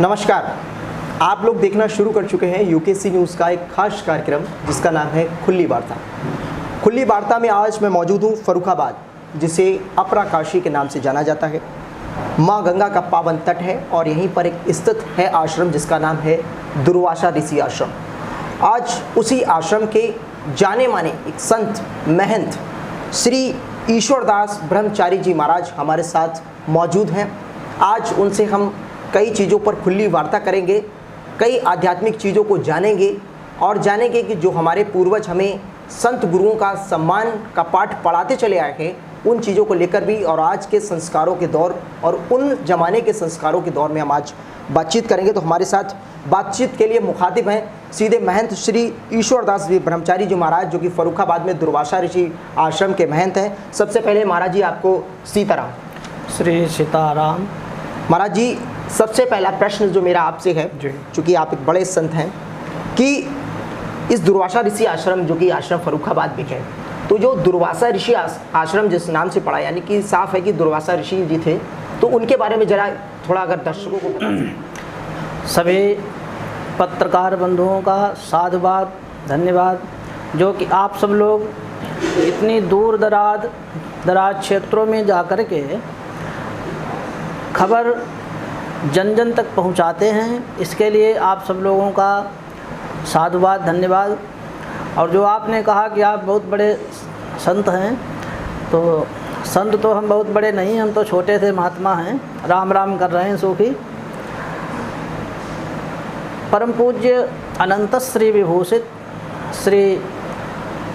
नमस्कार। आप लोग देखना शुरू कर चुके हैं यूकेसी न्यूज़ का एक खास कार्यक्रम जिसका नाम है खुली वार्ता। खुली वार्ता में आज मैं मौजूद हूँ फर्रुखाबाद, जिसे अपरा काशी के नाम से जाना जाता है। माँ गंगा का पावन तट है और यहीं पर एक स्थित है आश्रम जिसका नाम है दुर्वासा ऋषि आश्रम। आज उसी आश्रम के जाने माने एक संत महंत श्री ईश्वरदास ब्रह्मचारी जी महाराज हमारे साथ मौजूद हैं। आज उनसे हम कई चीज़ों पर खुली वार्ता करेंगे, कई आध्यात्मिक चीज़ों को जानेंगे और जानेंगे कि जो हमारे पूर्वज हमें संत गुरुओं का सम्मान का पाठ पढ़ाते चले आए हैं, उन चीज़ों को लेकर भी और आज के संस्कारों के दौर और उन ज़माने के संस्कारों के दौर में हम आज बातचीत करेंगे। तो हमारे साथ बातचीत के लिए मुखातिब हैं सीधे महंत श्री ईश्वरदास ब्रह्मचारी जी महाराज, जो कि फर्रुखाबाद में दुर्वासा ऋषि आश्रम के महंत हैं। सबसे पहले महाराज जी आपको सीताराम। श्री सीताराम। महाराज जी, सबसे पहला प्रश्न जो मेरा आपसे है, चूँकि आप एक बड़े संत हैं, कि इस दुर्वासा ऋषि आश्रम जो कि आश्रम फर्रुखाबाद में है, तो जो दुर्वासा ऋषि आश्रम जिस नाम से पढ़ा, यानी कि साफ है कि दुर्वासा ऋषि जी थे, तो उनके बारे में जरा थोड़ा अगर दर्शकों को बता। सभी पत्रकार बंधुओं का साधुवाद, धन्यवाद, जो कि आप सब लोग इतनी दूर दराज क्षेत्रों में जाकर के खबर जन जन तक पहुंचाते हैं। इसके लिए आप सब लोगों का साधुवाद, धन्यवाद। और जो आपने कहा कि आप बहुत बड़े संत हैं, तो संत तो हम बहुत बड़े नहीं, हम तो छोटे से महात्मा हैं, राम राम कर रहे हैं सूफी। परम पूज्य अनंत श्री विभूषित श्री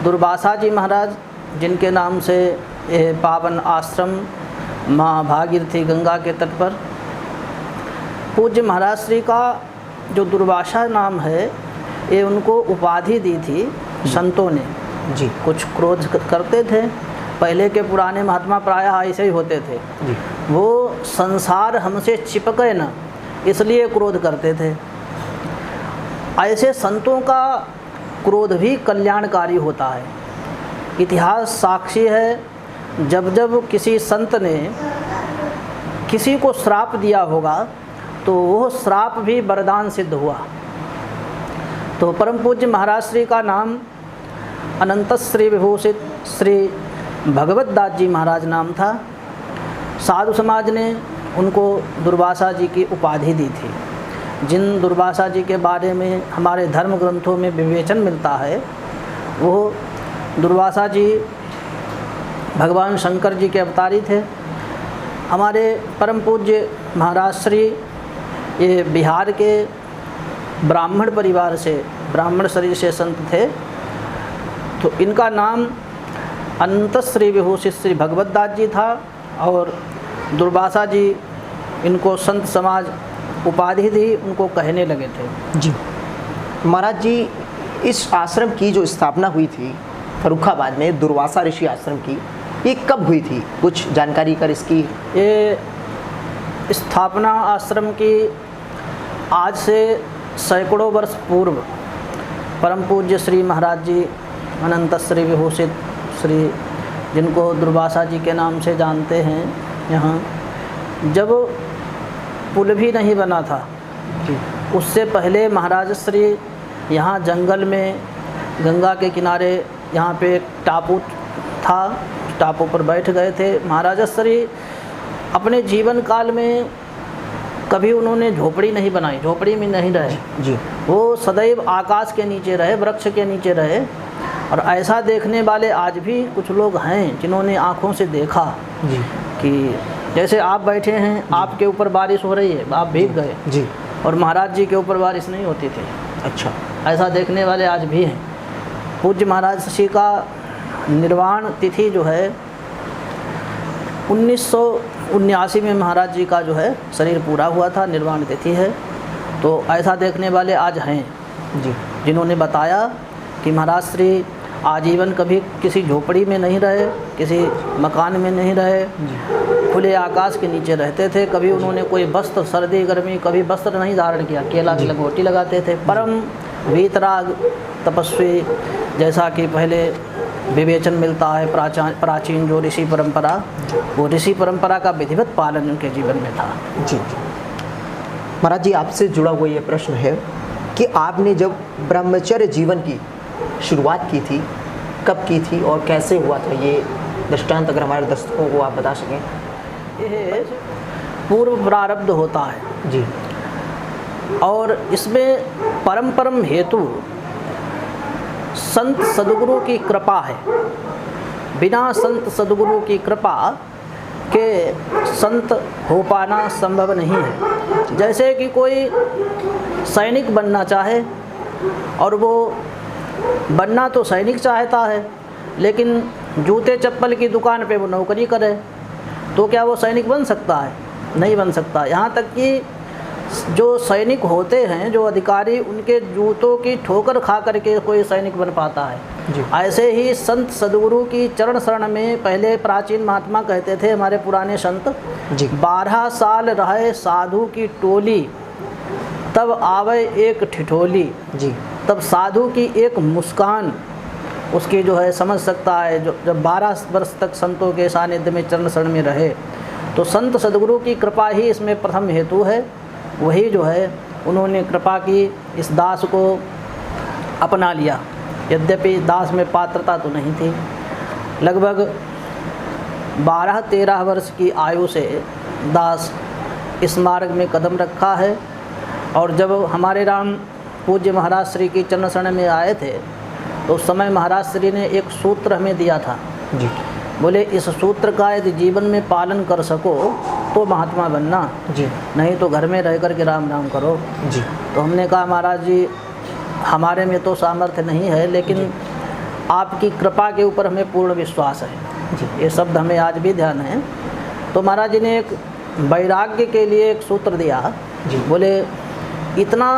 दुर्वासा जी महाराज, जिनके नाम से यह पावन आश्रम माँ भागीरथी गंगा के तट पर पूज्य महाराज श्री का जो दुर्वासा नाम है, ये उनको उपाधि दी थी संतों ने जी। कुछ क्रोध करते थे, पहले के पुराने महात्मा प्रायः ऐसे ही होते थे जी। वो संसार हमसे चिपके न, इसलिए क्रोध करते थे। ऐसे संतों का क्रोध भी कल्याणकारी होता है। इतिहास साक्षी है, जब जब किसी संत ने किसी को श्राप दिया होगा तो वह श्राप भी वरदान सिद्ध हुआ। तो परम पूज्य महाराज श्री का नाम अनंत श्री विभूषित श्री भगवत दास जी महाराज नाम था। साधु समाज ने उनको दुर्वासा जी की उपाधि दी थी। जिन दुर्वासा जी के बारे में हमारे धर्म ग्रंथों में विवेचन मिलता है, वो दुर्वासा जी भगवान शंकर जी के अवतारी थे। हमारे परम पूज्य महाराज श्री ये बिहार के ब्राह्मण परिवार से, ब्राह्मण शरीर से संत थे। तो इनका नाम अनंत श्री विभूषित श्री भगवत दास जी था और दुर्वासा जी इनको संत समाज उपाधि दी, उनको कहने लगे थे जी। महाराज जी, इस आश्रम की जो स्थापना हुई थी फर्रुखाबाद में, दुर्वासा ऋषि आश्रम की, ये कब हुई थी? कुछ जानकारी कर इसकी। ये स्थापना आश्रम की आज से सैकड़ों वर्ष पूर्व परम पूज्य श्री महाराज जी अनंत श्री विभूषित श्री, जिनको दुर्वासा जी के नाम से जानते हैं, यहाँ जब पुल भी नहीं बना था, उससे पहले महाराज श्री यहाँ जंगल में गंगा के किनारे, यहाँ पे एक टापू था, टापू पर बैठ गए थे। महाराज श्री अपने जीवन काल में कभी उन्होंने झोपड़ी नहीं बनाई, झोपड़ी में नहीं रहे जी। वो सदैव आकाश के नीचे रहे, वृक्ष के नीचे रहे। और ऐसा देखने वाले आज भी कुछ लोग हैं जिन्होंने आँखों से देखा जी कि जैसे आप बैठे हैं, आपके ऊपर बारिश हो रही है, आप भीग गए जी, और महाराज जी के ऊपर बारिश नहीं होती थी। अच्छा, ऐसा देखने वाले आज भी हैं। पूज्य महाराज श्री का निर्वाण तिथि जो है 1979 में महाराज जी का जो है शरीर पूरा हुआ था, निर्वाण तिथि है। तो ऐसा देखने वाले आज हैं जी, जिन्होंने बताया कि महाराज श्री आजीवन कभी किसी झोपड़ी में नहीं रहे, किसी मकान में नहीं रहे, खुले आकाश के नीचे रहते थे। कभी उन्होंने कोई वस्त्र, सर्दी गर्मी कभी वस्त्र नहीं धारण किया, केला की लंगोटी लगाते थे। परम वीतराग तपस्वी, जैसा कि पहले विवेचन मिलता है, प्राचीन जो ऋषि परंपरा, वो ऋषि परंपरा का विधिवत पालन उनके जीवन में था जी। महाराज जी, आपसे जुड़ा हुआ ये प्रश्न है कि आपने जब ब्रह्मचर्य जीवन की शुरुआत की थी, कब की थी और कैसे हुआ था, ये दृष्टांत अगर हमारे दर्शकों को आप बता सकें। ये पूर्व प्रारब्ध होता है जी। और इसमें परम हेतु संत सद्गुरु की कृपा है। बिना संत सद्गुरु की कृपा के संत हो पाना संभव नहीं है। जैसे कि कोई सैनिक बनना चाहे और वो बनना तो सैनिक चाहता है, लेकिन जूते चप्पल की दुकान पे वो नौकरी करे, तो क्या वो सैनिक बन सकता है? नहीं बन सकता। यहाँ तक कि जो सैनिक होते हैं, जो अधिकारी, उनके जूतों की ठोकर खा करके कोई सैनिक बन पाता है जी। ऐसे ही संत सद्गुरु की चरण शरण में पहले प्राचीन महात्मा कहते थे, हमारे पुराने संत जी। 12 साल रहे साधु की टोली, तब आवे एक ठिठोली। जी। तब साधु की एक मुस्कान उसकी जो है समझ सकता है। जो जब 12 वर्ष तक संतों के सानिध्य में चरण शरण में रहे, तो संत सद्गुरु की कृपा ही इसमें प्रथम हेतु है। वही जो है उन्होंने कृपा की, इस दास को अपना लिया। यद्यपि दास में पात्रता तो नहीं थी। लगभग 12-13 वर्ष की आयु से दास इस मार्ग में कदम रखा है। और जब हमारे राम पूज्य महाराज श्री की चरण शरण में आए थे, तो उस समय महाराज श्री ने एक सूत्र हमें दिया था जी। बोले, इस सूत्र का यदि जीवन में पालन कर सको तो महात्मा बनना, जी। नहीं तो घर में रह कर के राम राम करो। जी। तो हमने कहा, महाराज जी हमारे में तो सामर्थ्य नहीं है, लेकिन आपकी कृपा के ऊपर हमें पूर्ण विश्वास है। जी। ये शब्द हमें आज भी ध्यान है। तो महाराज जी ने एक वैराग्य के लिए एक सूत्र दिया। जी। बोले, इतना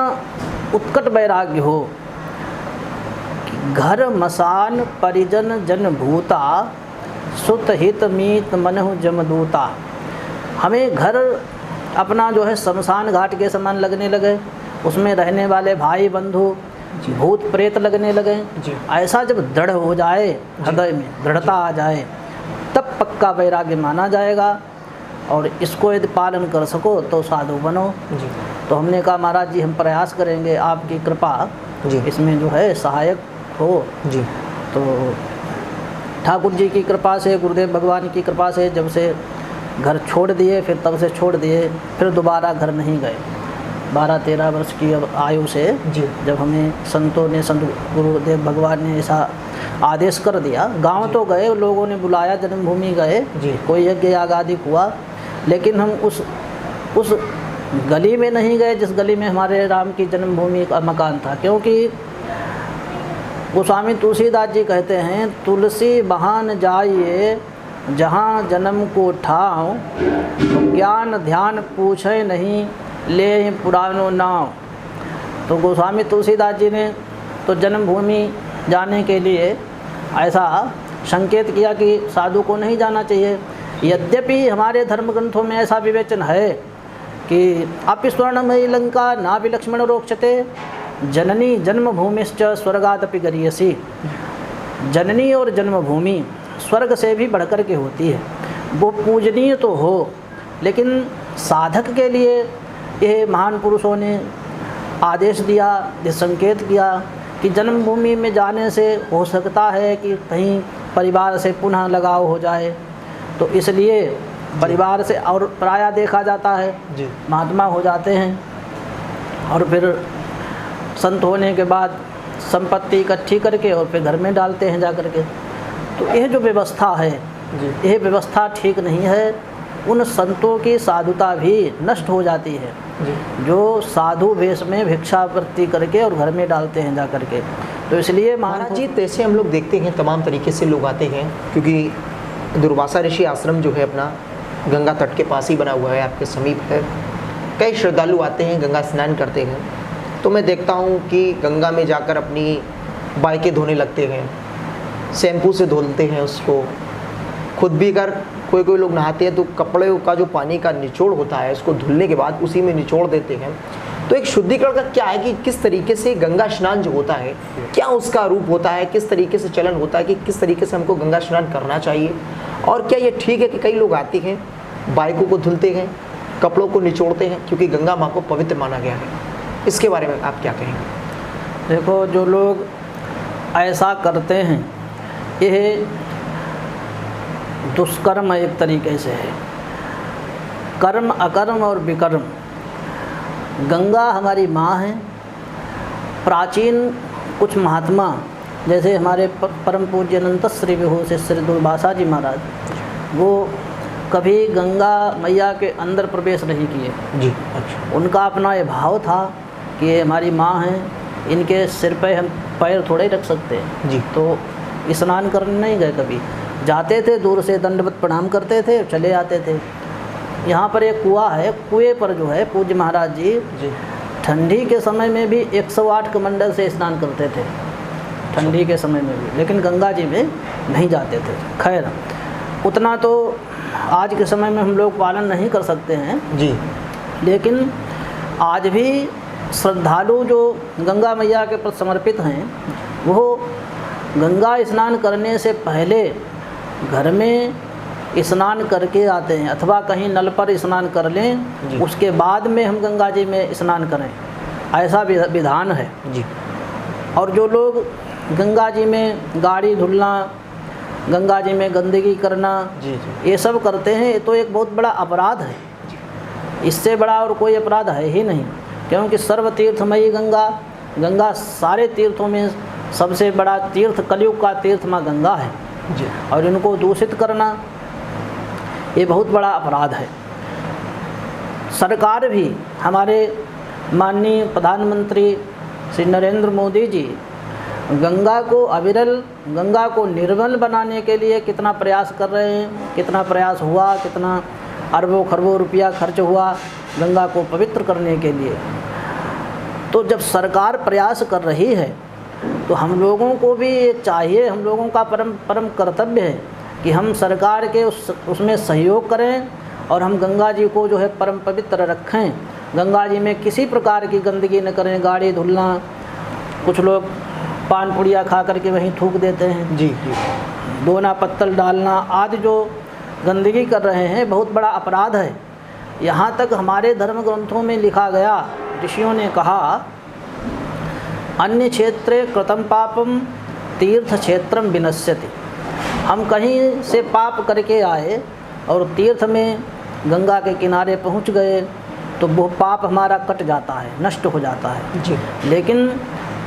उत्कट वैराग्य हो कि घर मसान परिजन जन भूता, सुत हित मीत मनहु जमदूता। हमें घर अपना जो है शमशान घाट के समान लगने लगे, उसमें रहने वाले भाई बंधु भूत प्रेत लगने लगे। ऐसा जब दृढ़ हो जाए, हृदय में दृढ़ता आ जाए, तब पक्का वैराग्य माना जाएगा। और इसको यदि पालन कर सको तो साधु बनो। जी। तो हमने कहा, महाराज जी हम प्रयास करेंगे, आपकी कृपा जी। इसमें जो है सहायक हो। जी। तो ठाकुर जी की कृपा से, गुरुदेव भगवान की कृपा से जब से घर छोड़ दिए, फिर तब से छोड़ दिए, फिर दोबारा घर नहीं गए। 12-13 वर्ष की अब आयु से जी। जब हमें संतों ने, संत गुरुदेव भगवान ने ऐसा आदेश कर दिया, गांव तो गए, लोगों ने बुलाया, जन्मभूमि गए, कोई यज्ञ याग आदि हुआ, लेकिन हम उस गली में नहीं गए जिस गली में हमारे राम की जन्मभूमि का मकान था। क्योंकि गोस्वामी तुलसीदास जी कहते हैं, तुलसी बहान जाइए जहाँ जन्म को ठाव, ज्ञान ध्यान पूछे नहीं ले पुरानो नाव। तो गोस्वामी तुलसीदास जी ने तो जन्मभूमि जाने के लिए ऐसा संकेत किया कि साधु को नहीं जाना चाहिए। यद्यपि हमारे धर्म ग्रंथों में ऐसा विवेचन है कि अपि स्वर्णमयी लंका नाभि लक्ष्मण रोक्षते, जननी जन्मभूमिश्च स्वर्गादपि गरीयसी। जननी और जन्मभूमि स्वर्ग से भी बढ़कर के होती है। वो पूजनीय तो हो, लेकिन साधक के लिए ये महान पुरुषों ने आदेश दिया, ये संकेत किया कि जन्मभूमि में जाने से हो सकता है कि कहीं परिवार से पुनः लगाव हो जाए। तो इसलिए परिवार से, और प्रायः देखा जाता है जी। महात्मा हो जाते हैं और फिर संत होने के बाद संपत्ति इकट्ठी करके और फिर घर में डालते हैं जा करके। तो यह जो व्यवस्था है, यह व्यवस्था ठीक नहीं है। उन संतों की साधुता भी नष्ट हो जाती है जो साधु वेश में भिक्षावृत्ति करके और घर में डालते हैं जा करके। तो इसलिए महाराज जी, जैसे हम लोग देखते हैं तमाम तरीके से लोग आते हैं, क्योंकि दुर्वासा ऋषि आश्रम जो है अपना गंगा तट के पास ही बना हुआ है, आपके समीप है। कई श्रद्धालु आते हैं, गंगा स्नान करते हैं, तो मैं देखता हूँ कि गंगा में जाकर अपनी बाइकें धोने लगते हैं, शैम्पू से धुलते हैं उसको, खुद भी कर कोई लोग नहाते हैं तो कपड़े का जो पानी का निचोड़ होता है उसको धुलने के बाद उसी में निचोड़ देते हैं। तो एक शुद्धिकरण का क्या है कि किस तरीके से गंगा स्नान जो होता है, क्या उसका रूप होता है, किस तरीके से चलन होता है कि किस तरीके से हमको गंगा स्नान करना चाहिए, और क्या ये ठीक है कि कई लोग आते हैं बाइकों को धुलते हैं कपड़ों को निचोड़ते हैं क्योंकि गंगा माँ को पवित्र माना गया है, इसके बारे में आप क्या कहेंगे? देखो, जो लोग ऐसा करते हैं यह दुष्कर्म एक तरीके से है। कर्म, अकर्म और विकर्म। गंगा हमारी माँ है। प्राचीन कुछ महात्मा जैसे हमारे परम पूज्य अनंत श्री विभूषित श्री दुर्वासा जी महाराज, वो कभी गंगा मैया के अंदर प्रवेश नहीं किए जी। अच्छा। उनका अपना ये भाव था कि ये हमारी माँ हैं, इनके सिर पे हम पैर थोड़े ही रख सकते हैं जी। तो स्नान करने नहीं गए। कभी जाते थे, दूर से दंडवत प्रणाम करते थे, चले आते थे। यहाँ पर एक कुआं है, कुएं पर जो है पूज्य महाराज जी ठंडी के समय में भी 108 कमंडल से स्नान करते थे, ठंडी के समय में भी, लेकिन गंगा जी में नहीं जाते थे। खैर, उतना तो आज के समय में हम लोग पालन नहीं कर सकते हैं जी, लेकिन आज भी श्रद्धालु जो गंगा मैया के प्रति समर्पित हैं वो गंगा स्नान करने से पहले घर में स्नान करके आते हैं, अथवा कहीं नल पर स्नान कर लें, उसके बाद में हम गंगा जी में स्नान करें, ऐसा विधान है जी। और जो लोग गंगा जी में गाड़ी धुलना, गंगा जी में गंदगी करना, जी जी, ये सब करते हैं, ये तो एक बहुत बड़ा अपराध है। इससे बड़ा और कोई अपराध है ही नहीं, क्योंकि सर्व तीर्थमयी गंगा, गंगा सारे तीर्थों में सबसे बड़ा तीर्थ, कलयुग का तीर्थ माँ गंगा है जी। और इनको दूषित करना ये बहुत बड़ा अपराध है। सरकार भी, हमारे माननीय प्रधानमंत्री श्री नरेंद्र मोदी जी गंगा को अविरल, गंगा को निर्मल बनाने के लिए कितना प्रयास कर रहे हैं, कितना प्रयास हुआ, कितना अरबों खरबों रुपया खर्च हुआ गंगा को पवित्र करने के लिए। तो जब सरकार प्रयास कर रही है तो हम लोगों को भी चाहिए, हम लोगों का परम कर्तव्य है कि हम सरकार के उसमें सहयोग करें और हम गंगा जी को जो है परम पवित्र रखें। गंगा जी में किसी प्रकार की गंदगी न करें, गाड़ी धुलना, कुछ लोग पान पुड़िया खा करके वहीं थूक देते हैं जी जी, दोना पत्तल डालना आदि जो गंदगी कर रहे हैं बहुत बड़ा अपराध है। यहाँ तक हमारे धर्म ग्रंथों में लिखा गया, ऋषियों ने कहा, अन्य क्षेत्रे कृतं पापम तीर्थ क्षेत्रम विनश्यति। हम कहीं से पाप करके आए और तीर्थ में गंगा के किनारे पहुँच गए तो वो पाप हमारा कट जाता है, नष्ट हो जाता है जी। लेकिन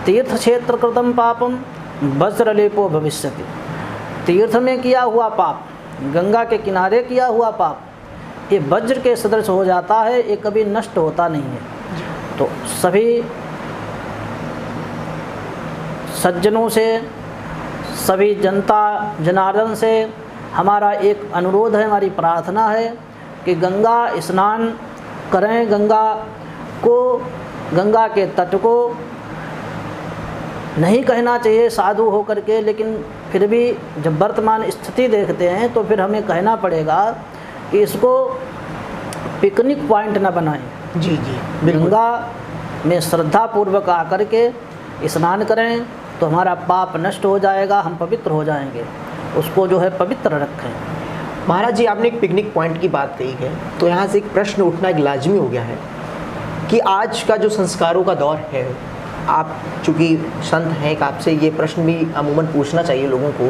तीर्थ क्षेत्र कृतं पापम वज्रलेपो भविष्यति। तीर्थ में किया हुआ पाप, गंगा के किनारे किया हुआ पाप, ये वज्र के सदृश हो जाता है, ये कभी नष्ट होता नहीं है। तो सभी सज्जनों से, सभी जनता जनार्दन से हमारा एक अनुरोध है, हमारी प्रार्थना है कि गंगा स्नान करें, गंगा के तट को नहीं कहना चाहिए साधु हो करके, लेकिन फिर भी जब वर्तमान स्थिति देखते हैं तो फिर हमें कहना पड़ेगा कि इसको पिकनिक पॉइंट ना बनाएं। जी जी, गंगा में श्रद्धापूर्वक आकर के स्नान करें तो हमारा पाप नष्ट हो जाएगा, हम पवित्र हो जाएंगे, उसको जो है पवित्र रखें। महाराज जी, आपने एक पिकनिक पॉइंट की बात कही है तो यहाँ से एक प्रश्न उठना एक लाजमी हो गया है कि आज का जो संस्कारों का दौर है, आप चूँकि संत हैं, आपसे ये प्रश्न भी अमूमन पूछना चाहिए लोगों को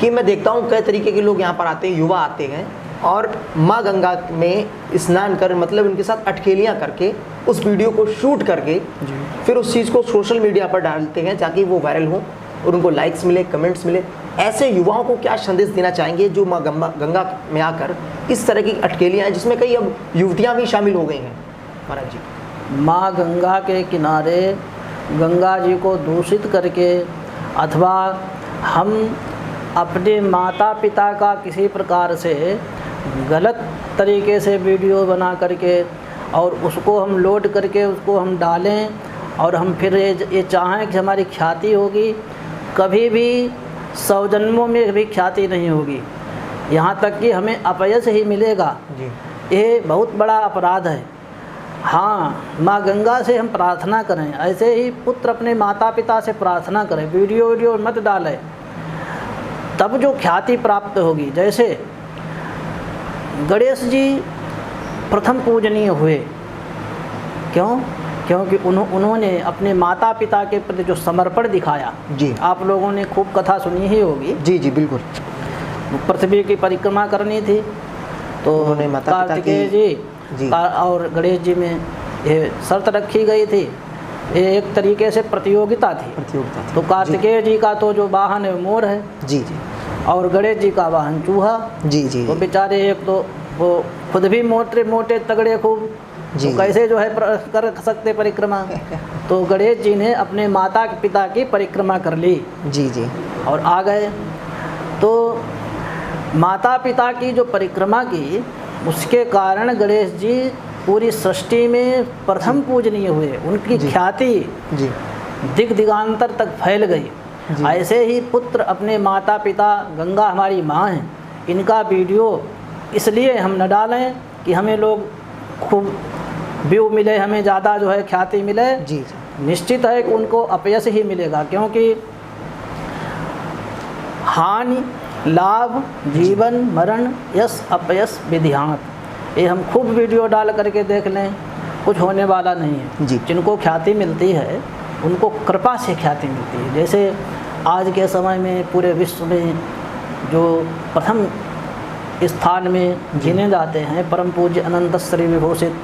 कि मैं देखता हूँ कई तरीके के लोग यहाँ पर आते हैं, युवा आते हैं और माँ गंगा में स्नान कर, मतलब उनके साथ अटखेलियाँ करके उस वीडियो को शूट करके फिर उस चीज़ को सोशल मीडिया पर डालते हैं ताकि वो वायरल हो और उनको लाइक्स मिले, कमेंट्स मिले। ऐसे युवाओं को क्या संदेश देना चाहेंगे जो माँ गंगा में आकर इस तरह की अटखेलियाँ हैं जिसमें कई अब युवतियाँ भी शामिल हो गई हैं? महाराज जी, माँ गंगा के किनारे गंगा जी को दूषित करके अथवा हम अपने माता पिता का किसी प्रकार से गलत तरीके से वीडियो बना करके और उसको हम लोड करके उसको हम डालें और हम फिर ये चाहें कि हमारी ख्याति होगी, कभी भी 100 जन्मों में भी ख्याति नहीं होगी, यहाँ तक कि हमें अपयश ही मिलेगा जी। ये बहुत बड़ा अपराध है। हाँ, माँ गंगा से हम प्रार्थना करें, ऐसे ही पुत्र अपने माता पिता से प्रार्थना करें, वीडियो मत डालें, तब जो ख्याति प्राप्त होगी। जैसे गणेश जी प्रथम पूजनीय हुए। क्यों? क्योंकि उन्होंने अपने माता पिता के प्रति जो समर्पण दिखाया। जी। आप लोगों ने खूब कथा सुनी ही होगी। जी जी बिल्कुल। पृथ्वी की परिक्रमा करनी थी तो उन्होंने माता पिता कार्तिकेय जी और गणेश जी में ये शर्त रखी गई थी। ये एक तरीके से प्रतियोगिता थी। तो कार्तिकेय जी का तो जो वाहन है मोर है। जी जी। और गणेश जी का वाहन चूहा। जी जी। वो बेचारे एक तो वो खुद भी मोटे मोटे तगड़े खूब, तो कैसे जो है कर सकते परिक्रमा। तो गणेश जी ने अपने माता पिता की परिक्रमा कर ली। जी जी। और आ गए। तो माता पिता की जो परिक्रमा की, उसके कारण गणेश जी पूरी सृष्टि में प्रथम पूजनीय हुए। उनकी ख्याति दिग दिगांतर तक फैल गई। ऐसे ही पुत्र अपने माता पिता, गंगा हमारी माँ हैं, इनका वीडियो इसलिए हम न डालें कि हमें लोग खूब व्यू मिले, हमें ज़्यादा जो है ख्याति मिले। जी। निश्चित है कि उनको अपयश ही मिलेगा, क्योंकि हानि लाभ जीवन मरण यश अपयश विधिहात, ये हम खूब वीडियो डाल करके देख लें, कुछ होने वाला नहीं है। जी। जिनको ख्याति मिलती है उनको कृपा से ख्याति मिलती है। जैसे आज के समय में पूरे विश्व में जो प्रथम स्थान में गिने जाते हैं परम पूज्य अनंत श्री विभूषित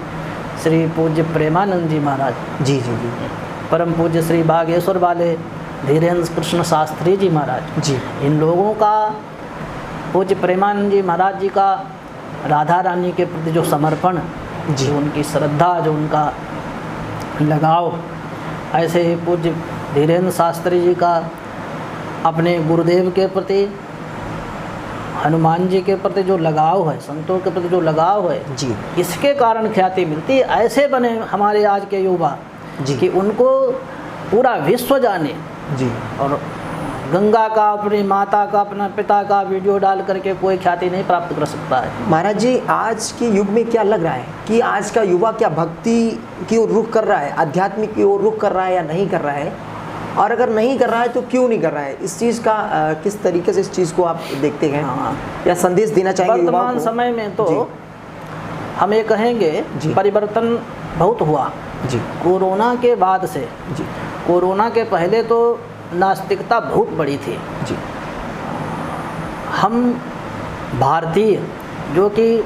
श्री पूज्य प्रेमानंद जी महाराज। जी जी जी। परम पूज्य श्री बागेश्वर वाले धीरेन्द्र कृष्ण शास्त्री जी महाराज जी। इन लोगों का, पूज्य प्रेमानंद जी महाराज जी का राधा रानी के प्रति जो समर्पण, जो उनकी श्रद्धा, जो उनका लगाव, ऐसे ही पूज्य धीरेन्द्र शास्त्री जी का अपने गुरुदेव के प्रति, हनुमान जी के प्रति जो लगाव है, संतों के प्रति जो लगाव है जी, इसके कारण ख्याति मिलती है। ऐसे बने हमारे आज के युवा जी कि उनको पूरा विश्व जाने। जी। और गंगा का, अपनी माता का, अपना पिता का वीडियो डाल करके कोई ख्याति नहीं प्राप्त कर सकता है। महाराज जी, आज के युग में क्या लग रहा है कि आज का युवा क्या भक्ति की ओर रुख कर रहा है, आध्यात्मिक की ओर रुख कर रहा है या नहीं कर रहा है? और अगर नहीं कर रहा है तो क्यों नहीं कर रहा है? इस चीज़ का किस तरीके से इस चीज़ को आप देखते हैं? हाँ। या संदेश देना चाहेंगे वर्तमान समय में तो हम ये कहेंगे परिवर्तन बहुत हुआ जी। कोरोना के बाद से। जी। कोरोना के पहले तो नास्तिकता बहुत बड़ी थी जी। हम भारतीय, जो कि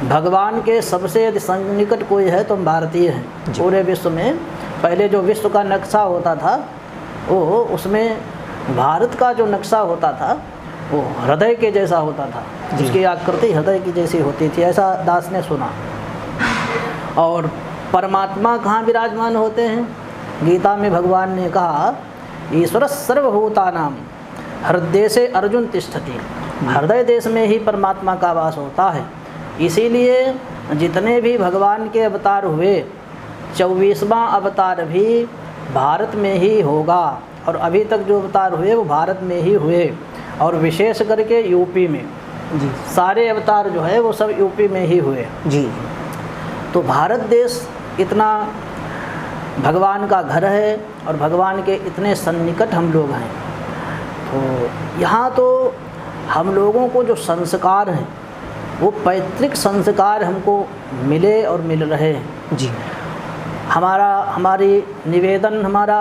भगवान के सबसे निकट कोई है तो हम भारतीय हैं पूरे विश्व में। पहले जो विश्व का नक्शा होता था वो, उसमें भारत का जो नक्शा होता था वो हृदय के जैसा होता था, जिसकी आकृति हृदय की जैसी होती थी, ऐसा दास ने सुना। और परमात्मा कहाँ विराजमान होते हैं? गीता में भगवान ने कहा ईश्वर सर्वभूतानां हृदय से अर्जुन तिष्ठति। हृदय देश में ही परमात्मा का वास होता है। इसीलिए जितने भी भगवान के अवतार हुए, 24वां अवतार भी भारत में ही होगा। और अभी तक जो अवतार हुए वो भारत में ही हुए, और विशेष करके यूपी में जी। सारे अवतार जो है वो सब यूपी में ही हुए जी। तो भारत देश इतना भगवान का घर है और भगवान के इतने सन्निकट हम लोग हैं। तो यहाँ तो हम लोगों को जो संस्कार हैं वो पैतृक संस्कार हमको मिले और मिल रहे हैं। जी। हमारी निवेदन हमारा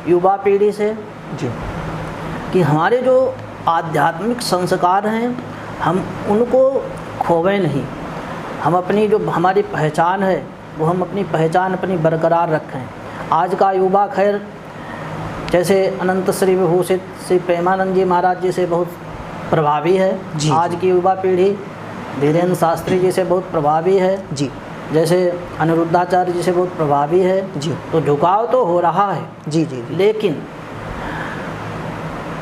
युवा पीढ़ी से जी कि हमारे जो आध्यात्मिक संस्कार हैं हम उनको खोवें नहीं। हम अपनी जो हमारी पहचान है वो हम अपनी पहचान अपनी बरकरार रखें। आज का युवा खैर जैसे अनंत श्री विभूषित श्री प्रेमानंद जी महाराज जी से बहुत प्रभावी है। आज की युवा पीढ़ी धीरेन्द्र शास्त्री जी से बहुत प्रभावी है जी। जैसे अनिरुद्धाचार्य जी से बहुत प्रभावी है जी। तो झुकाव तो हो रहा है जी जी। लेकिन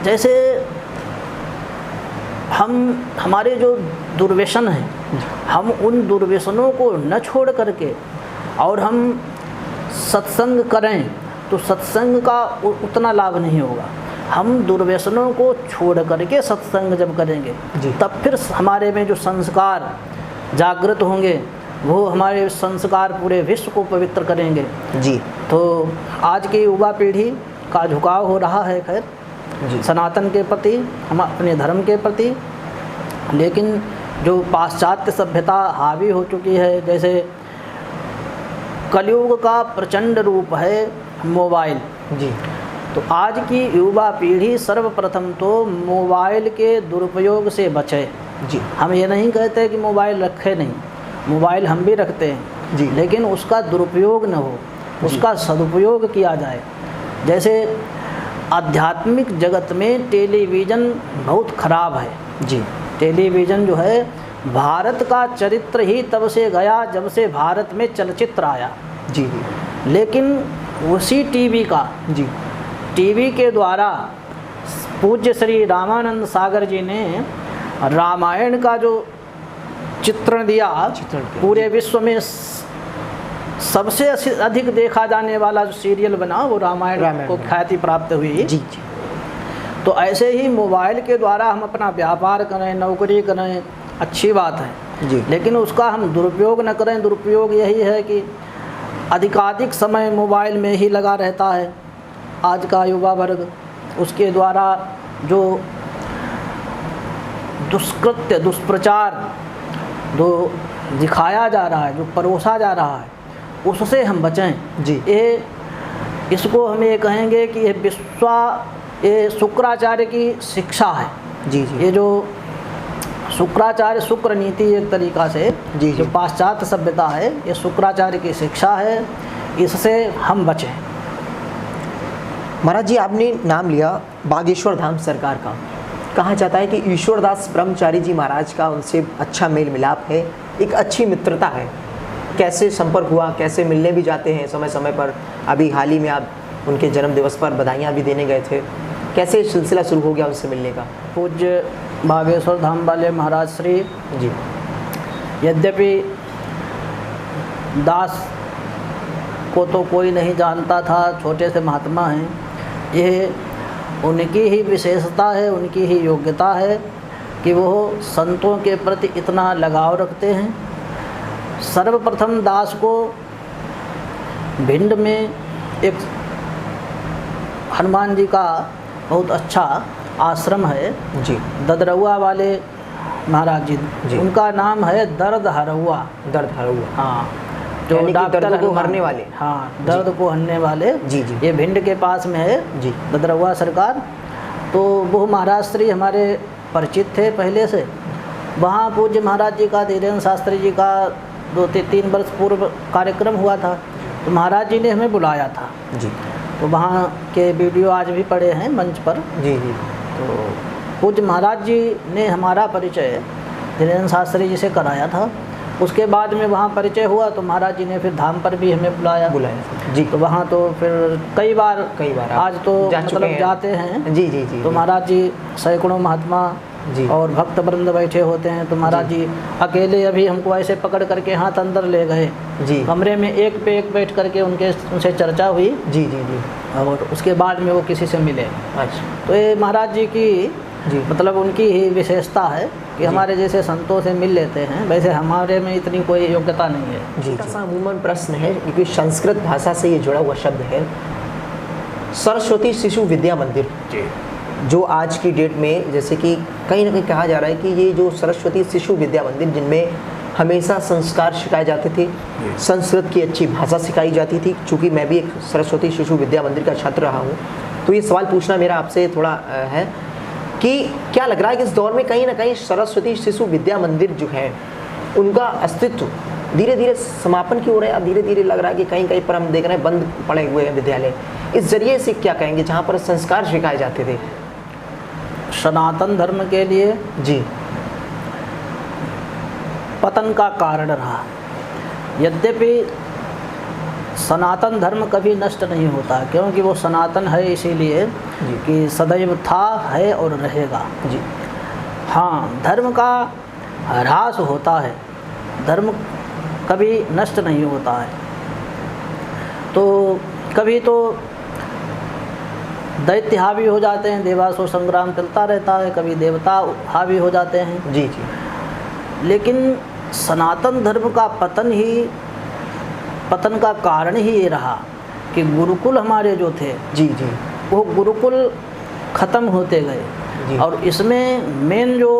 जैसे हमारे जो दुर्व्यसन हैं हम उन दुर्व्यसनों को न छोड़ करके और हम सत्संग करें तो सत्संग का उतना लाभ नहीं होगा। हम दुर्व्यसनों को छोड़ करके सत्संग जब करेंगे तब फिर हमारे में जो संस्कार जागृत होंगे वो हमारे संस्कार पूरे विश्व को पवित्र करेंगे जी। तो आज की युवा पीढ़ी का झुकाव हो रहा है खैर सनातन के प्रति, हम अपने धर्म के प्रति। लेकिन जो पाश्चात्य सभ्यता हावी हो चुकी है, जैसे कलयुग का प्रचंड रूप है मोबाइल। जी। तो आज की युवा पीढ़ी सर्वप्रथम तो मोबाइल के दुरुपयोग से बचे। जी। हम ये नहीं कहते कि मोबाइल रखे नहीं, मोबाइल हम भी रखते हैं जी। लेकिन उसका दुरुपयोग न हो, उसका सदुपयोग किया जाए। जैसे आध्यात्मिक जगत में टेलीविज़न बहुत खराब है। जी। टेलीविज़न जो है, भारत का चरित्र ही तब से गया जब से भारत में चलचित्र आया। जी। जी। लेकिन उसी टीवी का, जी। टीवी के द्वारा पूज्य श्री रामानंद सागर जी ने रामायण का जो चित्रण दिया, पूरे विश्व में सबसे अधिक देखा जाने वाला जो सीरियल बना वो रामायण को ख्याति प्राप्त हुई। जी। जी। तो ऐसे ही मोबाइल के द्वारा हम अपना व्यापार करें, नौकरी करें, अच्छी बात है जी। लेकिन उसका हम दुरुपयोग न करें। दुरुपयोग यही है कि अधिकाधिक समय मोबाइल में ही लगा रहता है आज का युवा वर्ग। उसके द्वारा जो दुष्कृत्य, दुष्प्रचार जो दिखाया जा रहा है, जो परोसा जा रहा है, उससे हम बचें। जी। इसको हम ये कहेंगे कि ये शुक्राचार्य की शिक्षा है। जी। जी। ये जो शुक्राचार्य, शुक्र नीति एक तरीक़ा से जी। जो पाश्चात्य सभ्यता है, ये शुक्राचार्य की शिक्षा है, इससे हम बचें। महाराज जी, आपने नाम लिया बागेश्वर धाम सरकार का। कहा जाता है कि ईश्वरदास ब्रह्मचारी जी महाराज का उनसे अच्छा मेल मिलाप है, एक अच्छी मित्रता है। कैसे संपर्क हुआ, कैसे मिलने भी जाते हैं समय समय पर? अभी हाल ही में आप उनके जन्म दिवस पर बधाइयाँ भी देने गए थे। कैसे सिलसिला शुरू हो गया उनसे मिलने का? पूज्य बागेश्वर धाम वाले महाराज श्री जी, यद्यपि दास को तो कोई नहीं जानता था, छोटे से महात्मा हैं। ये उनकी ही विशेषता है, उनकी ही योग्यता है कि वो संतों के प्रति इतना लगाव रखते हैं। सर्वप्रथम दास को भिंड में एक हनुमान जी का बहुत अच्छा आश्रम है जी, ददरौआ वाले महाराज जी, उनका नाम है दर्द हरौआ। दर्द हरौआ, हाँ, जो डॉक्टर को हरने वाले, हाँ, दर्द को हरने वाले। जी जी, ये भिंड के पास में है जी, ददरौआ सरकार। तो वो महाराज श्री हमारे परिचित थे पहले से। वहाँ पूज्य महाराज जी का, धीरेन्द्र शास्त्री जी का 2-3 वर्ष पूर्व कार्यक्रम हुआ था, तो महाराज जी ने हमें बुलाया था जी। तो वहाँ के वीडियो आज भी पड़े हैं मंच पर। जी जी। तो पूज्य महाराज जी ने हमारा परिचय धीरेन्द्र शास्त्री जी से कराया था। उसके बाद में वहाँ परिचय हुआ तो महाराज जी ने फिर धाम पर भी हमें बुलाया जी। तो वहाँ तो फिर कई बार आज तो मतलब जाते हैं। जी जी जी। तो महाराज जी सैकड़ों महात्मा जी और भक्त वृंद बैठे होते हैं। तो महाराज जी अकेले अभी हमको ऐसे पकड़ करके हाथ अंदर ले गए जी, कमरे में एक पे एक बैठ करके उनसे चर्चा हुई। जी जी जी। और उसके बाद में वो किसी से मिले। अच्छा। तो ये महाराज जी की जी मतलब उनकी ही विशेषता है कि हमारे जैसे संतों से मिल लेते हैं। वैसे हमारे में इतनी कोई योग्यता नहीं है। जी। ऐसा अमूमन प्रश्न है क्योंकि संस्कृत भाषा से ये जुड़ा हुआ शब्द है सरस्वती शिशु विद्या मंदिर जी, जो आज की डेट में जैसे कि कहीं ना कहीं कहा जा रहा है कि ये जो सरस्वती शिशु विद्या मंदिर, जिनमें हमेशा संस्कार सिखाए जाते थे, संस्कृत की अच्छी भाषा सिखाई जाती थी। चूँकि मैं भी एक सरस्वती शिशु विद्या मंदिर का छात्र रहा हूँ, तो ये सवाल पूछना मेरा आपसे थोड़ा है कि क्या लग रहा है कि इस दौर में कहीं ना कहीं सरस्वती शिशु विद्या मंदिर जो है उनका अस्तित्व धीरे धीरे समापन की ओर है। अब धीरे धीरे लग रहा है कि कहीं कहीं पर हम देख रहे हैं बंद पड़े हुए हैं विद्यालय। इस जरिए से क्या कहेंगे जहाँ पर संस्कार सिखाए जाते थे? सनातन धर्म के लिए जी पतन का कारण रहा। यद्यपि सनातन धर्म कभी नष्ट नहीं होता, क्योंकि वो सनातन है इसीलिए कि सदैव था, है और रहेगा जी। हाँ, धर्म का ह्रास होता है, धर्म कभी नष्ट नहीं होता है। तो कभी तो दैत्य हावी हो जाते हैं, देवासुर संग्राम चलता रहता है, कभी देवता हावी हो जाते हैं जी जी। लेकिन सनातन धर्म का पतन का कारण ही ये रहा कि गुरुकुल हमारे जो थे जी जी, वो गुरुकुल ख़त्म होते गए। और इसमें मेन जो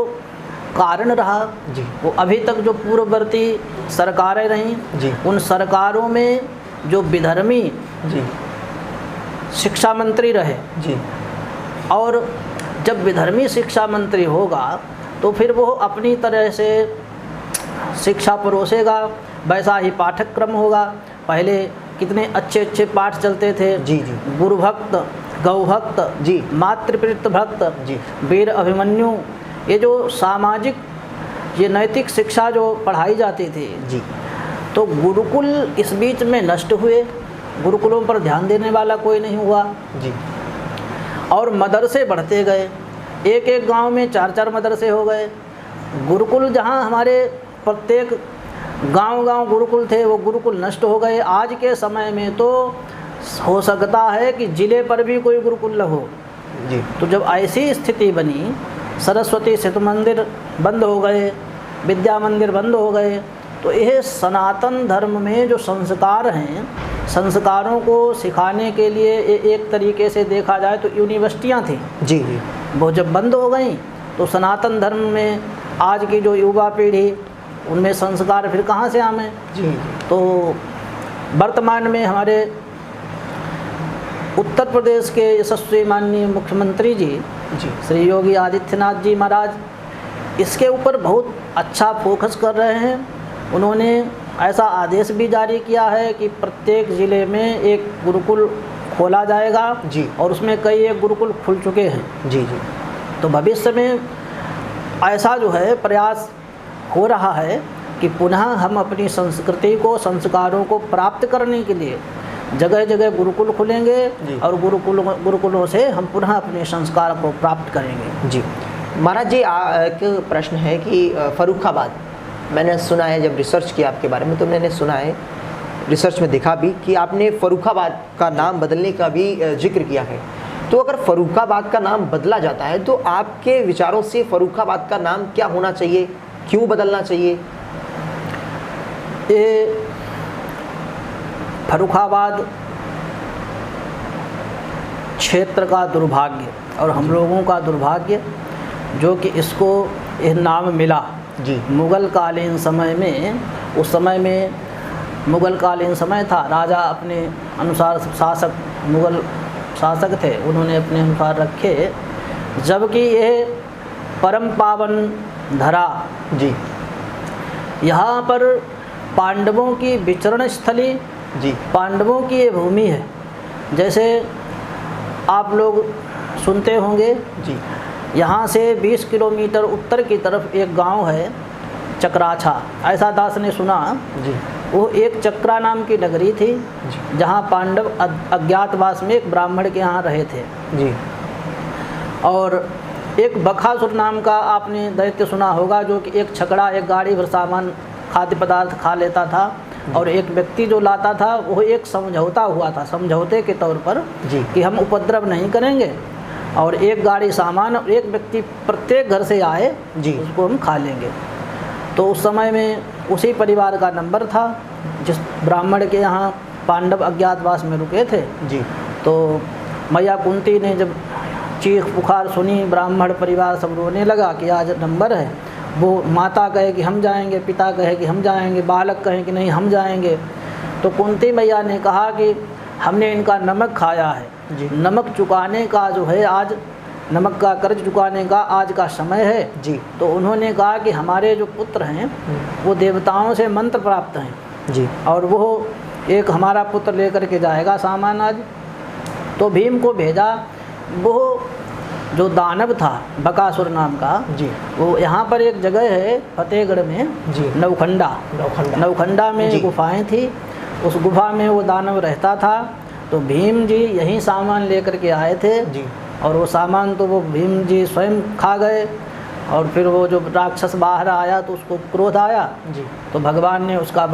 कारण रहा। जी। वो अभी तक जो पूर्ववर्ती सरकारें रहीं, जी। उन सरकारों में जो विधर्मी जी। शिक्षा मंत्री रहे, जी। और जब विधर्मी शिक्षा मंत्री होगा तो फिर वो अपनी तरह से शिक्षा परोसेगा, वैसा ही पाठ्यक्रम होगा। पहले कितने अच्छे अच्छे पाठ चलते थे। जी। जी। गुरु भक्त, गौ भक्त, जी। मातृप्रीत भक्त, जी। वीर अभिमन्यु, ये जो सामाजिक, ये नैतिक शिक्षा जो पढ़ाई जाती थी। जी। तो गुरुकुल इस बीच में नष्ट हुए, गुरुकुलों पर ध्यान देने वाला कोई नहीं हुआ। जी। और मदरसे बढ़ते गए, एक एक गांव में 4-4 मदरसे हो गए। गुरुकुल जहां हमारे प्रत्येक गांव-गांव गुरुकुल थे, वो गुरुकुल नष्ट हो गए। आज के समय में तो हो सकता है कि ज़िले पर भी कोई गुरुकुल न हो। जी। तो जब ऐसी स्थिति बनी, सरस्वती शिशु मंदिर बंद हो गए, विद्या मंदिर बंद हो गए, तो यह सनातन धर्म में जो संस्कार हैं, संस्कारों को सिखाने के लिए एक तरीके से देखा जाए तो यूनिवर्सिटियाँ थी। जी। जी। वो जब बंद हो गई तो सनातन धर्म में आज की जो युवा पीढ़ी, उनमें संस्कार फिर कहाँ से आए। जी। तो वर्तमान में हमारे उत्तर प्रदेश के यशस्वी माननीय मुख्यमंत्री जी, जी। श्री योगी आदित्यनाथ जी महाराज इसके ऊपर बहुत अच्छा फोकस कर रहे हैं। उन्होंने ऐसा आदेश भी जारी किया है कि प्रत्येक ज़िले में एक गुरुकुल खोला जाएगा। जी। और उसमें कई एक गुरुकुल खुल चुके हैं। जी। जी। तो भविष्य में ऐसा जो है प्रयास हो रहा है कि पुनः हम अपनी संस्कृति को, संस्कारों को प्राप्त करने के लिए जगह जगह गुरुकुल खुलेंगे और गुरुकुलों से हम पुनः अपने संस्कार को प्राप्त करेंगे। जी। महाराज जी, एक प्रश्न है कि फर्रुखाबाद, मैंने सुना है, जब रिसर्च किया आपके बारे में तो मैंने सुना है, रिसर्च में देखा भी कि आपने फर्रुखाबाद का नाम बदलने का भी जिक्र किया है। तो अगर फर्रुखाबाद का नाम बदला जाता है तो आपके विचारों से फर्रुखाबाद का नाम क्या होना चाहिए, क्यों बदलना चाहिए? ये फर्रुखाबाद क्षेत्र का दुर्भाग्य और हम लोगों का दुर्भाग्य जो कि इसको यह नाम मिला। जी। मुग़ल कालीन समय में, उस समय में मुग़ल कालीन समय था, राजा अपने अनुसार शासक, मुग़ल शासक थे, उन्होंने अपने अनुसार रखे, जबकि यह परम पावन धरा, जी, यहाँ पर पांडवों की विचरण स्थली, जी, पांडवों की ये भूमि है। जैसे आप लोग सुनते होंगे, जी, यहाँ से 20 किलोमीटर उत्तर की तरफ एक गांव है चक्राछा, ऐसा दास ने सुना। जी, वो एक चक्रा नाम की नगरी थी, जहाँ पांडव अज्ञातवास में एक ब्राह्मण के यहाँ रहे थे। जी। और एक बकासुर नाम का आपने दैत्य सुना होगा, जो कि एक छकड़ा, एक गाड़ी भर सामान खाद्य पदार्थ खा लेता था, और एक व्यक्ति जो लाता था वो एक समझौता हुआ था, समझौते के तौर पर जी, कि हम उपद्रव नहीं करेंगे, और एक गाड़ी सामान और एक व्यक्ति प्रत्येक घर से आए जी, उसको हम खा लेंगे। तो उस समय में उसी परिवार का नंबर था जिस ब्राह्मण के यहाँ पांडव अज्ञातवास में रुके थे। जी। तो मैया कुंती ने जब चीख पुकार सुनी, ब्राह्मण परिवार सब रोने लगा कि आज नंबर है। वो माता कहे कि हम जाएंगे, पिता कहे कि हम जाएंगे, बालक कहे कि नहीं हम जाएंगे। तो कुंती मैया ने कहा कि हमने इनका नमक खाया है, नमक चुकाने का जो है, आज नमक का कर्ज चुकाने का आज का समय है। जी। तो उन्होंने कहा कि हमारे जो पुत्र हैं वो देवताओं से मंत्र प्राप्त हैं जी, और वो एक हमारा पुत्र लेकर के जाएगा सामान आज। तो भीम को भेजा। वो जो दानव था बकासुर नाम का, जी, वो यहाँ पर एक जगह है फतेहगढ़ में, जी, नौखंडा में गुफाएं थी। उस गुफा में वो दानव रहता था। तो भीम जी यहीं सामान लेकर के आए थे, जी, और वो सामान तो वो भीम जी स्वयं खा गए। और फिर वो जो राक्षस बाहर आया तो उसको क्रोध आया, जी, तो भगवान ने उसका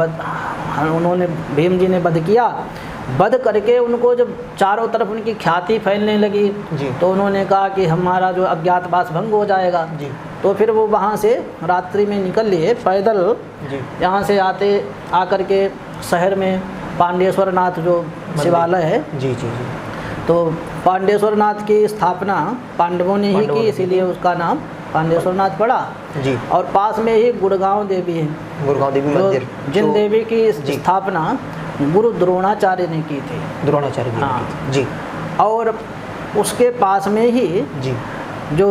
उन्होंने भीम जी ने वध किया। वध करके उनको जब चारों तरफ उनकी ख्याति फैलने लगी, जी, तो उन्होंने कहा कि हमारा जो अज्ञातवास भंग हो जाएगा। जी। तो फिर वो वहाँ से रात्रि में निकल लिए पैदल, जी, यहाँ से आकर के शहर में पांडेश्वर नाथ जो शिवालय है, जी, जी, जी, तो पांडेश्वर नाथ की स्थापना पांडवों ने ही की, इसीलिए उसका नाम पांडेश्वरनाथ पड़ा जी। और पास में ही गुड़गांव देवी है, गुड़गांव देवी जो मंदिर, जिन देवी की जी। स्थापना गुरु द्रोणाचार्य ने की थी। द्रोणाचार्य जी ने हाँ। की थी। जी और उसके पास में ही जी जो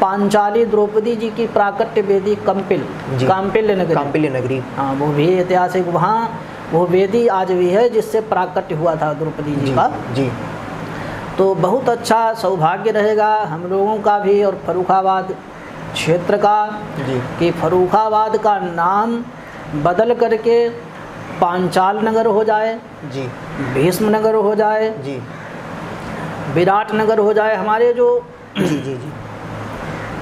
पांचाली द्रौपदी जी की प्राकट्य वेदी जी। काम्पिल्य नगरी, काम्पिल्य नगरी, हाँ, वो भी ऐतिहासिक, वहाँ वो वेदी आज भी है जिससे प्राकट्य हुआ था द्रौपदी जी का। जी तो बहुत अच्छा सौभाग्य रहेगा हम लोगों का भी और फर्रुखाबाद क्षेत्र का जी कि फर्रुखाबाद का नाम बदल करके पांचाल नगर हो जाए, जी भीष्म नगर हो जाए, जी विराट नगर हो जाए। हमारे जो जी जी जी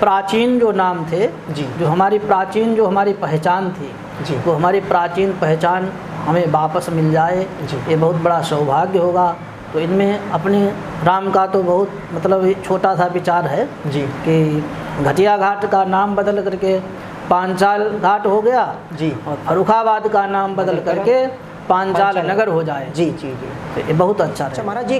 प्राचीन जो नाम थे, जी जो हमारी प्राचीन जो हमारी पहचान थी, जी वो हमारी प्राचीन पहचान हमें वापस मिल जाए, जी। ये बहुत बड़ा सौभाग्य होगा। तो इनमें अपने राम का तो बहुत मतलब छोटा सा विचार है जी कि घटिया घाट का नाम बदल करके पांचाल घाट हो गया जी और फर्रुखाबाद का नाम बदल करके पांचाल नगर हो जाए। जी जी जी। तो ये बहुत अच्छा अच्छा है। महाराज जी,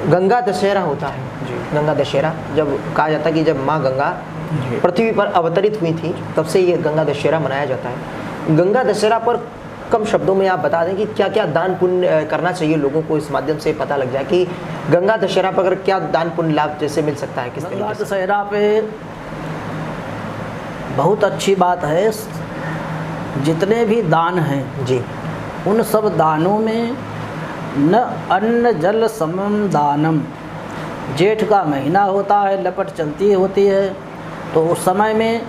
गंगा दशहरा होता है जी। गंगा दशहरा, जब कहा जाता है कि जब माँ गंगा जी। पृथ्वी पर अवतरित हुई थी तब से ये गंगा दशहरा मनाया जाता है। गंगा दशहरा पर कम शब्दों में आप बता दें कि क्या क्या दान पुण्य करना चाहिए लोगों को, इस माध्यम से पता लग जाए कि गंगा दशहरा पर अगर क्या दान पुण्य लाभ जैसे मिल सकता है, किस गंगा तरीके से? दशहरा पे बहुत अच्छी बात है, जितने भी दान हैं जी उन सब दानों में न अन्न जल समम दानम, जेठ का महीना होता है, लपट चलती होती है, तो उस समय में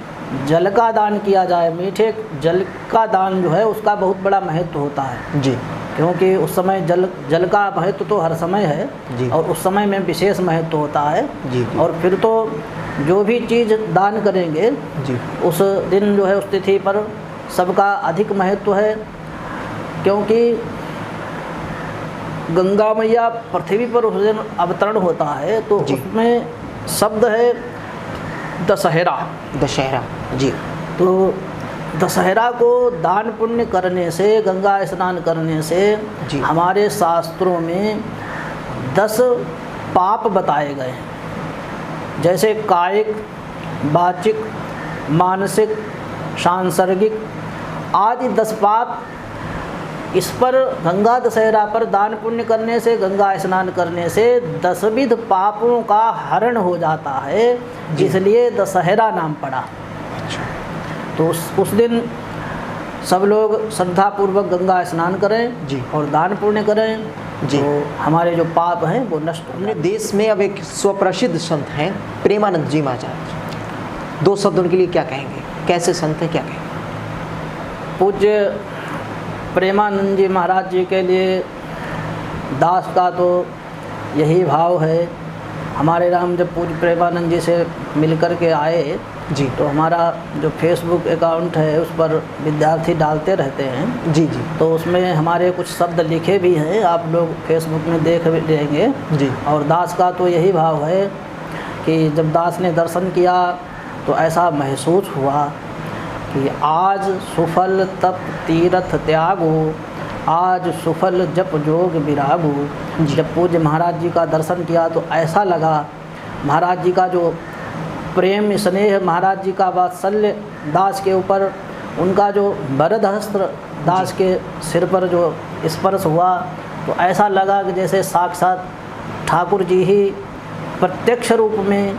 जल का दान किया जाए। मीठे जल का दान जो है उसका बहुत बड़ा महत्व होता है, जी क्योंकि उस समय जल का महत्व तो हर समय है जी। और उस समय में विशेष महत्व होता है। जी जी। और फिर तो जो भी चीज़ दान करेंगे जी उस दिन जो है उस तिथि पर सबका अधिक महत्व है, क्योंकि गंगा मैया पृथ्वी पर उस दिन अवतरण होता है, तो जी। उसमें शब्द है दशहरा। दशहरा जी तो दशहरा को दान पुण्य करने से, गंगा स्नान करने से जी। हमारे शास्त्रों में 10 पाप बताए गए हैं, जैसे कायिक, वाचिक, मानसिक, सांसर्गिक आदि 10 पाप। इस पर गंगा दशहरा पर दान पुण्य करने से, गंगा स्नान करने से 10 विध पापों का हरण हो जाता है, इसलिए दशहरा नाम पड़ा। तो उस दिन सब लोग श्रद्धापूर्वक गंगा स्नान करें जी। और दान पुण्य करें, जी। तो हमारे जो पाप हैं वो नष्ट हो अपने जाएं। देश में अब एक स्वप्रसिद्ध संत हैं प्रेमानंद जी महाराज, 2 शब्द उनके लिए क्या कहेंगे, कैसे संत हैं, क्या कहेंगे? पूज्य प्रेमानंद जी महाराज जी के लिए दास का तो यही भाव है। हमारे राम जब पूज्य प्रेमानंद जी से मिल कर के आए जी तो हमारा जो फेसबुक अकाउंट है उस पर विद्यार्थी डालते रहते हैं, जी जी तो उसमें हमारे कुछ शब्द लिखे भी हैं, आप लोग फेसबुक में देख लेंगे। जी और दास का तो यही भाव है कि जब दास ने दर्शन किया तो ऐसा महसूस हुआ कि आज सुफल तप तीरथ त्यागो, आज सुफल जप जोग विरागो। जब पूज्य महाराज जी का दर्शन किया तो ऐसा लगा महाराज जी का जो प्रेम स्नेह, महाराज जी का वात्सल्य दास के ऊपर, उनका जो वरद हस्त दास के सिर पर जो स्पर्श हुआ, तो ऐसा लगा कि जैसे साक्षात ठाकुर जी ही प्रत्यक्ष रूप में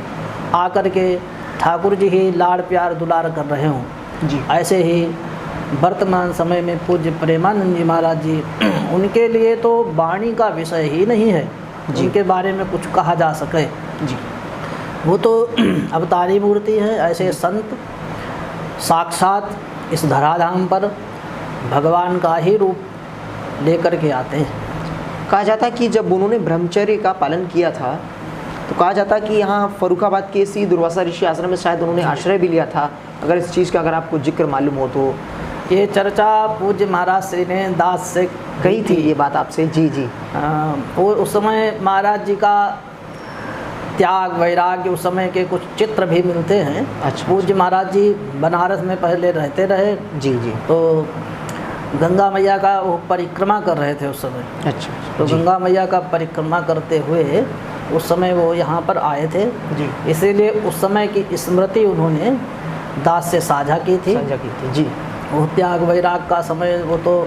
आकर के ठाकुर जी ही लाड़ प्यार दुलार कर रहे हों। जी ऐसे ही वर्तमान समय में पूज्य प्रेमानंद जी महाराज जी, उनके लिए तो वाणी का विषय ही नहीं है जिनके बारे में कुछ कहा जा सके। जी वो तो अवतारी मूर्ति है। ऐसे संत साक्षात इस धराधाम पर भगवान का ही रूप लेकर के आते हैं। कहा जाता है कि जब उन्होंने ब्रह्मचर्य का पालन किया था तो कहा जाता है कि यहाँ फर्रुखाबाद के इसी दुर्वासा ऋषि आश्रम में शायद उन्होंने आश्रय भी लिया था। अगर इस चीज़ का अगर आपको जिक्र मालूम हो तो। ये चर्चा पूज्य महाराज श्री ने दास से कही थी ये बात आपसे? जी जी वो उस समय महाराज जी का त्याग वैराग्य, उस समय के कुछ चित्र भी मिलते हैं। अच्छा। पूज्य महाराज जी बनारस में पहले रहते रहे, जी जी तो गंगा मैया का वो परिक्रमा कर रहे थे उस समय। अच्छा तो जी। गंगा मैया का परिक्रमा करते हुए उस समय वो यहाँ पर आए थे जी। इसीलिए उस समय की स्मृति उन्होंने दास से साझा की थी। जी। वो त्याग वैराग का समय, वो तो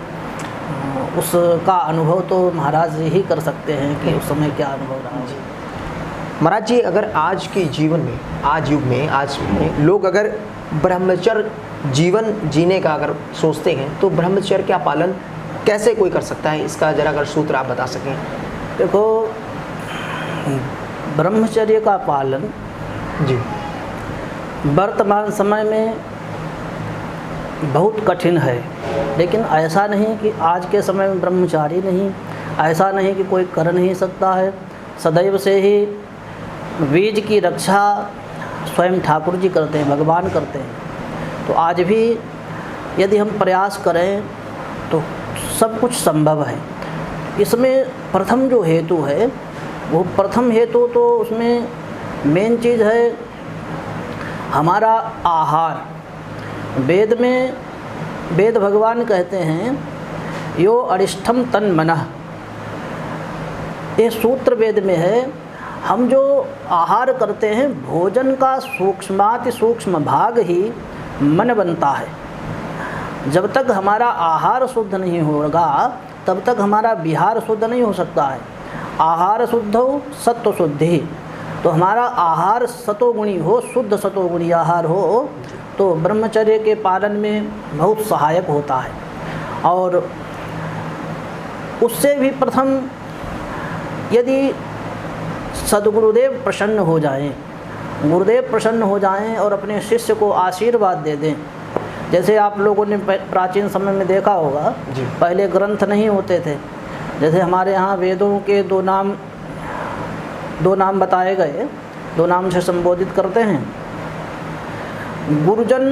उसका अनुभव तो महाराज ही कर सकते हैं कि उस समय क्या अनुभव रहा। महाराज जी, अगर आज के जीवन में, आज युग में, आज में लोग अगर ब्रह्मचर्य जीवन जीने का अगर सोचते हैं तो ब्रह्मचर्य का पालन कैसे कोई कर सकता है, इसका जरा अगर सूत्र आप बता सकें। देखो, ब्रह्मचर्य का पालन जी वर्तमान समय में बहुत कठिन है, लेकिन ऐसा नहीं कि आज के समय में ब्रह्मचारी नहीं, ऐसा नहीं कि कोई कर नहीं सकता है। सदैव से ही बीज की रक्षा स्वयं ठाकुर जी करते हैं, भगवान करते हैं। तो आज भी यदि हम प्रयास करें तो सब कुछ संभव है। इसमें प्रथम जो हेतु है, वो प्रथम हेतु तो उसमें मेन चीज़ है हमारा आहार। वेद भगवान कहते हैं यो अरिष्ठम तन मनः, ये सूत्र वेद में है। हम जो आहार करते हैं, भोजन का सूक्ष्माति सूक्ष्म भाग ही मन बनता है। जब तक हमारा आहार शुद्ध नहीं होगा तब तक हमारा विहार शुद्ध नहीं हो सकता है। आहार शुद्ध हो सत्व शुद्धि, तो हमारा आहार सतोगुणी हो, शुद्ध सतोगुणी आहार हो तो ब्रह्मचर्य के पालन में बहुत सहायक होता है। और उससे भी प्रथम यदि सद्गुरुदेव प्रसन्न हो जाएं, गुरुदेव प्रसन्न हो जाएं और अपने शिष्य को आशीर्वाद दे दें। जैसे आप लोगों ने प्राचीन समय में देखा होगा, पहले ग्रंथ नहीं होते थे। जैसे हमारे यहाँ वेदों के दो नाम बताए गए, दो नाम से संबोधित करते हैं। गुरुजन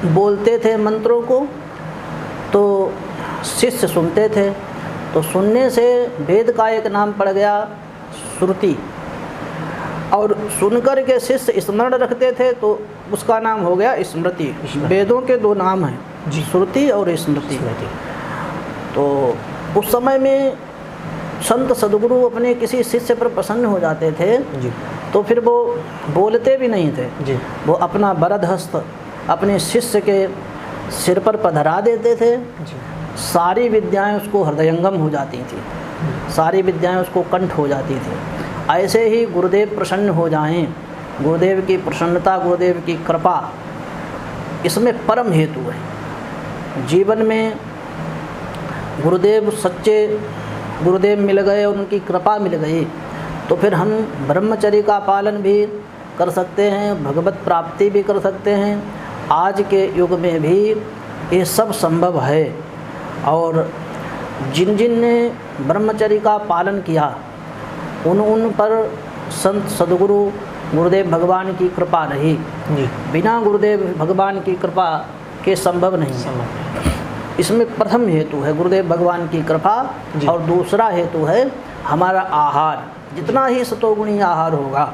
बोलते थे मंत्रों को, तो शिष्य सुनते थे, तो सुनने से वेद का एक नाम पड़ गया श्रुति, और सुनकर के शिष्य स्मरण रखते थे तो उसका नाम हो गया स्मृति। वेदों के दो नाम हैं, श्रुति और स्मृति। तो उस समय में संत सद्गुरु अपने किसी शिष्य पर प्रसन्न हो जाते थे तो फिर वो बोलते भी नहीं थे, वो अपना वरद हस्त अपने शिष्य के सिर पर पधरा देते थे। सारी विद्याएं उसको हृदयंगम हो जाती थी, सारी विद्याएं उसको कंठ हो जाती थी। ऐसे ही गुरुदेव प्रसन्न हो जाएं, गुरुदेव की प्रसन्नता, गुरुदेव की कृपा, इसमें परम हेतु है। जीवन में गुरुदेव सच्चे गुरुदेव मिल गए, उनकी कृपा मिल गई तो फिर हम ब्रह्मचर्य का पालन भी कर सकते हैं, भगवत प्राप्ति भी कर सकते हैं। आज के युग में भी ये सब संभव है। और जिन जिन ने ब्रह्मचर्य का पालन किया उन पर संत सद्गुरु गुरुदेव भगवान की कृपा रही। बिना गुरुदेव भगवान की कृपा के संभव नहीं। इसमें प्रथम हेतु है गुरुदेव भगवान की कृपा, और दूसरा हेतु है हमारा आहार। जितना ही सतोगुणी आहार होगा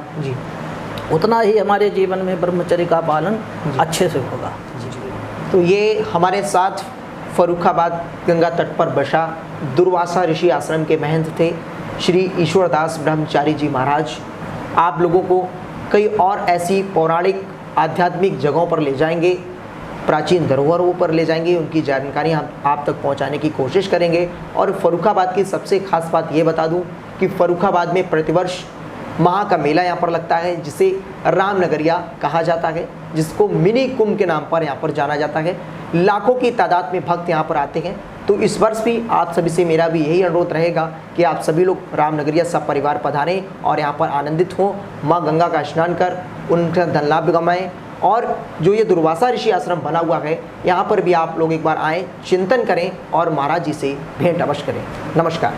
उतना ही हमारे जीवन में ब्रह्मचर्य का पालन अच्छे से होगा। तो ये हमारे साथ फर्रुखाबाद गंगा तट पर बसा दुर्वासा ऋषि आश्रम के महंत थे श्री ईश्वरदास ब्रह्मचारी जी महाराज। आप लोगों को कई और ऐसी पौराणिक आध्यात्मिक जगहों पर ले जाएंगे, प्राचीन धरोहरों पर ले जाएंगे, उनकी जानकारी हम आप तक पहुंचाने की कोशिश करेंगे। और फर्रुखाबाद की सबसे खास बात ये बता दूं कि फर्रुखाबाद में प्रतिवर्ष महा का मेला यहाँ पर लगता है, जिसे रामनगरिया कहा जाता है, जिसको मिनी कुंभ के नाम पर यहाँ पर जाना जाता है। लाखों की तादाद में भक्त यहाँ पर आते हैं। तो इस वर्ष भी आप सभी से मेरा भी यही अनुरोध रहेगा कि आप सभी लोग रामनगरिया सब परिवार पधारें और यहाँ पर आनंदित हों, माँ गंगा का स्नान कर उनका धन लाभ गमाएँ। और जो ये दुर्वासा ऋषि आश्रम बना हुआ है, यहाँ पर भी आप लोग एक बार आएँ, चिंतन करें और महाराज जी से भेंट अवश्य करें। नमस्कार।